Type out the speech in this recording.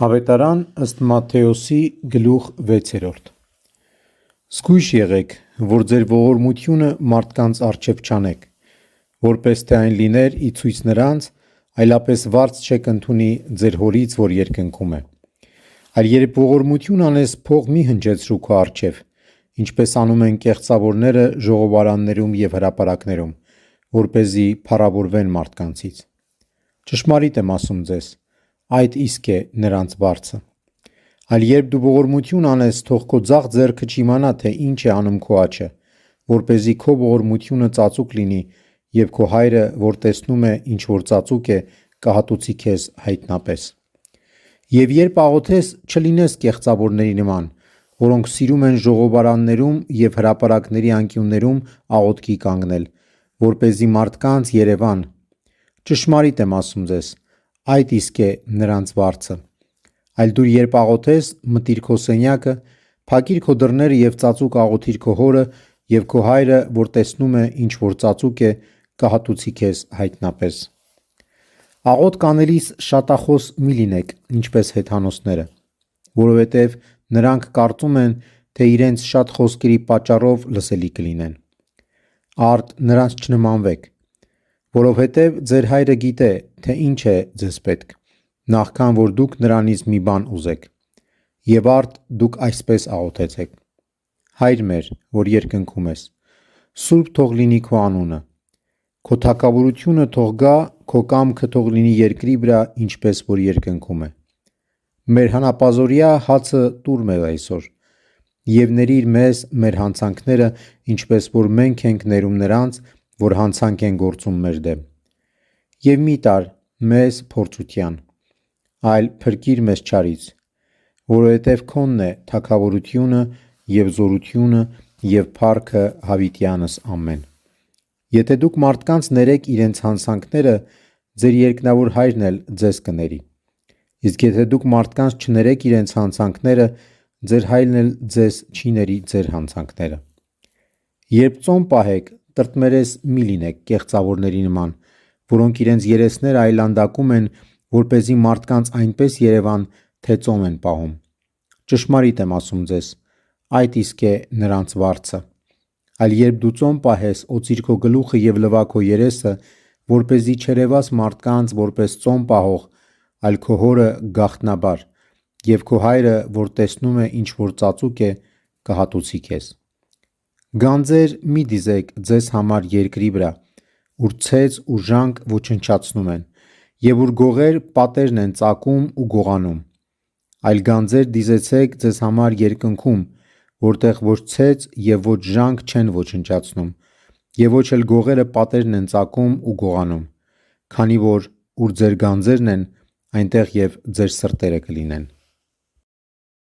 Ավետարան ըստ Մատթեոսի գլուխ 6. Զգույշ եղեք, որ ձեր ողորմությունը մարդկանց առջև չանեք, որպես թե այն լիներ ի ցույց նրանց, այլապես վարձ չեք ընդունի ձեր հորից, որ երկնքում է։ Այլ երբ ողորմություն անես, փող մի հնչեցրու քո առջև, ինչպես անում են կեղծավորները ժողովարաններում և հրապարակներում, որպեսզի փառավորվեն մարդկանցից։ Ճշմարիտ եմ ասում ձեզ, այդ իսկ է նրանց վարձը։ Այլ երբ դու ողորմություն անես, թող քո ձախ ձեռքը չիմանա, թե ինչ է անում քո աջը, որպեսզի քո ողորմությունը ծածուկ լինի, և քո հայրը, որ տեսնում է, ինչ որ ծածուկ է, կհատուցի քեզ հայտնապես։ Եվ երբ աղոթես, չլինես կեղծավորների նման, որոնք սիրում են ժողովարաններում և հրապարակների անկյուններում աղոթքի կանգնել, որպեսզի մարդկանց երևան։ Ճշմարիտ եմ ասում ձեզ, այդ իսկ է նրանց վարձը։ Այլ դու երբ աղոթես, մտիր քո սենյակը, փակիր քո դռները և ծածուկ աղոթիր քո հորը, և քո հայրը, որ տեսնում է, ինչ որ ծածուկ է, կհատուցի քեզ հայտնապես։ Աղոթք անելիս շատախոս մի լինեք, ինչպես հեթանոսները, որովհետև նրանք կարծում են, թե իրենց շատ խոսքերի պատճառով լսելի կլինեն։ Արդ նրանց չնմանվեք, որովհետև ձեր հայրը գիտե, թե ինչ է ձեզ պետք, նախքան որ դուք նրանից մի բան ուզեք։ Եվ արդ դուք այսպես աղոթեցեք. Հայր մեր, որ երկնքում ես, սուրբ թող լինի քո անունը, քո թագավորությունը թող գա, քո կամքը թող լինի երկրի վրա, ինչպես որ երկնքում է։ Մեր հանապազօրյա հացը տուր մեզ այսօր, և ներիր մեզ մեր հանցանքները, ինչպես որ մենք ենք ներում նրանց, որ հանցանք են գործում մեր դեմ։ Եվ մի տար մեզ փորձության, այլ փրկիր մեզ չարից, որովհետև քոնն է թագավորությունը և զորությունը և փառքը հավիտյանս ամեն։ Եթե դուք մարդկանց ներեք իրենց հանցանքները, ձեր երկնավոր հայրն էլ ձեզ կների։ Իսկ եթե դուք մարդկանց չներեք իրենց հանցանքները, ձեր հայրն էլ ձեզ չի ների ձեր հանցանքները։ Երբ ծոմ պահեք, տրտմերես մի լինեք կեղծավորների նման, որոնք իրենց երեսները այլանդակում են, որպեսզի մարդկանց այնպես երևան, թե ծոմ են պահում։ Ճշմարիտ եմ ասում ձեզ, այդ իսկ է նրանց վարձը։ Այլ երբ դու ծոմ պահես, օծիր քո գլուխը և լվա քո երեսը, որպեսզի չերևաս մարդկանց որպես ծոմ պահող, այլ քո հորը գաղտնաբար, և քո հայրը, որ տեսնում է, ինչ որ ծածուկ է, կհատուցի քեզ։ Գանձեր մի դիզեք ձեզ համար երկրի վրա, ուր ցեց ու ժանկ ոչնչացնում են, և ուր գողեր պատերն են ծակում ու գողանում, այլ գանձեր դիզեցեք ձեզ համար երկնքում, որտեղ ոչ ցեց և ոչ ժանկ չեն ոչնչացնում, և ոչ էլ գողերը պատերն են ծակում ու գողանում, քանի որ ուր ձեր գանձերն են, այնտեղ և ձեր սրտերը կլինեն։